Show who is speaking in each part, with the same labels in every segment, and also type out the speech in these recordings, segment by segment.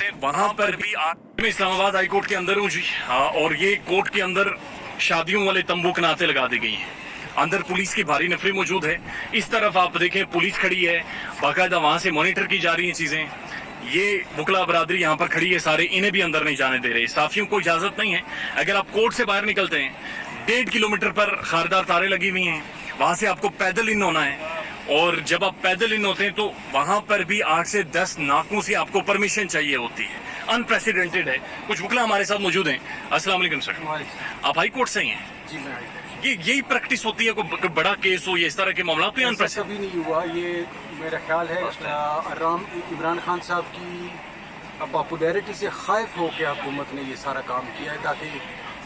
Speaker 1: होते हैं वहां पर भी मैं इस्लामाबाद हाई कोर्ट के अंदर हूँ जी। और ये कोर्ट के अंदर शादियों वाले तंबू कनाते लगा दी गई हैं। अंदर पुलिस की भारी नफरी मौजूद है। इस तरफ आप देखें पुलिस खड़ी है, बाकायदा वहां से मॉनिटर की जा रही हैं चीजें। ये वकला बरादरी यहाँ पर खड़ी है, सारे इन्हें भी अंदर नहीं जाने दे रहे। साफियों को इजाजत नहीं है। अगर आप कोर्ट से बाहर निकलते हैं 1.5 किलोमीटर पर खारदार तारे लगी हुई हैं, वहां से आपको पैदल इन होना है। और जब आप पैदल इन होते हैं तो वहां पर भी 8 से 10 नाकों से आपको परमिशन चाहिए होती है। अनप्रेसिडेंटेड है। कुछ वकला हमारे साथ मौजूद हैं। अस्सलाम वालेकुम सर, आप हाई कोर्ट से ही हैं?
Speaker 2: जी मैं
Speaker 1: ये यही प्रैक्टिस होती है, कोई बड़ा केस हो या इस तरह के मामला तो
Speaker 2: ऐसा कभी नहीं हुआ। ये मेरा ख्याल है इमरान खान साहब की पॉपुलैरिटी से खाइफ हो के हुकूमत ने ये सारा काम किया है ताकि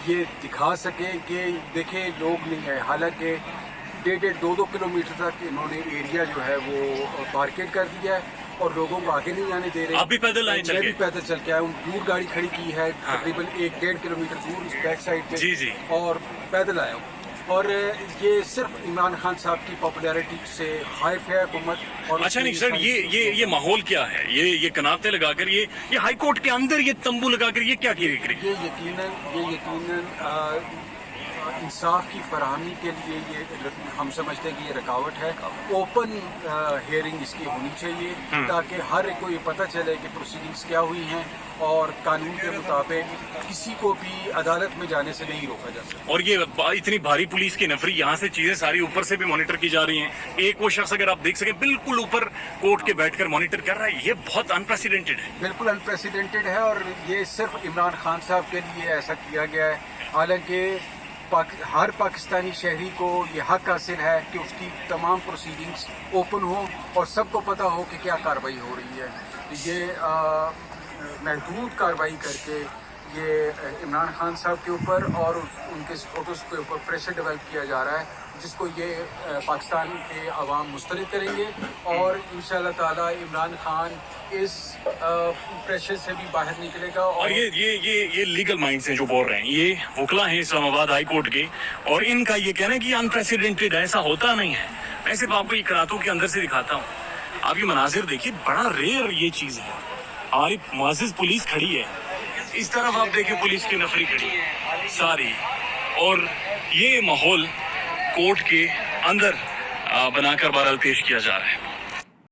Speaker 2: ये दिखा सके कि देखें लोग नहीं है। हालांकि 1.5-2 किलोमीटर तक इन्होंने एरिया जो है वो बारकेड कर दिया है और लोगों को आगे नहीं आने दे रहे।
Speaker 1: आप भी पैदल आए?
Speaker 2: मैं भी पैदल चल के आया हूँ। दूर गाड़ी खड़ी की है तकरीबन 1-1.5 किलोमीटर दूर इस बैक साइड पे।
Speaker 1: जी जी।
Speaker 2: और पैदल आया हूँ। और ये सिर्फ इमरान खान साहब की पॉपुलैरिटी से खाइफ है हुकूमत। और
Speaker 1: अच्छा नहीं सर, ये माहौल क्या है? ये कनाते लगाकर ये हाई कोर्ट के अंदर ये तंबू लगाकर ये क्या की रही?
Speaker 2: ये यकीनन इंसाफ की फराहमी के लिए ये हम समझते हैं कि ये रुकावट है। ओपन हियरिंग इसकी होनी चाहिए ताकि हर एक को ये पता चले कि प्रोसीडिंग्स क्या हुई हैं और कानून के मुताबिक किसी को भी अदालत में जाने से नहीं रोका जा सकता।
Speaker 1: और ये इतनी भारी पुलिस की नफरी, यहाँ से चीजें सारी ऊपर से भी मॉनिटर की जा रही हैं। एक वो शख्स अगर आप देख सकें बिल्कुल ऊपर कोर्ट के बैठकर मॉनिटर कर रहा है। ये बहुत अनप्रेसिडेंटेड है।
Speaker 2: बिल्कुल अनप्रेसिडेंटेड है और ये सिर्फ इमरान खान साहब के लिए ऐसा किया गया है। हालांकि हर पाकिस्तानी शहरी को ये हक हासिल है कि उसकी तमाम प्रोसीडिंग्स ओपन हो और सबको पता हो कि क्या कार्रवाई हो रही है। ये महदूद कार्रवाई करके ये इमरान खान साहब के ऊपर और उनके फोटोज़ के ऊपर प्रेशर डेवलप किया जा रहा है, जिसको ये पाकिस्तान के अवाम मुस्तरद करेंगे और इंशाअल्लाह ताला इमरान खान इस प्रेशर से भी बाहर निकलेगा।
Speaker 1: और ये लीगल माइंड से जो बोल रहे हैं, ये वकला हैं इस्लामाबाद हाई कोर्ट के, और इनका ये कहना है कि अनप्रेसिडेंटेड ऐसा होता नहीं है। मैं सिर्फ आपको ये करातों के अंदर से दिखाता हूँ। आप ये मनाजिर देखिए, बड़ा रेयर ये चीज़ है। हमारी मुअज़्ज़िज़ पुलिस खड़ी है, इस तरफ आप देखिए पुलिस की नफरी खड़ी है सारी, और ये माहौल कोर्ट के अंदर बनाकर बहरहाल पेश किया जा रहा है।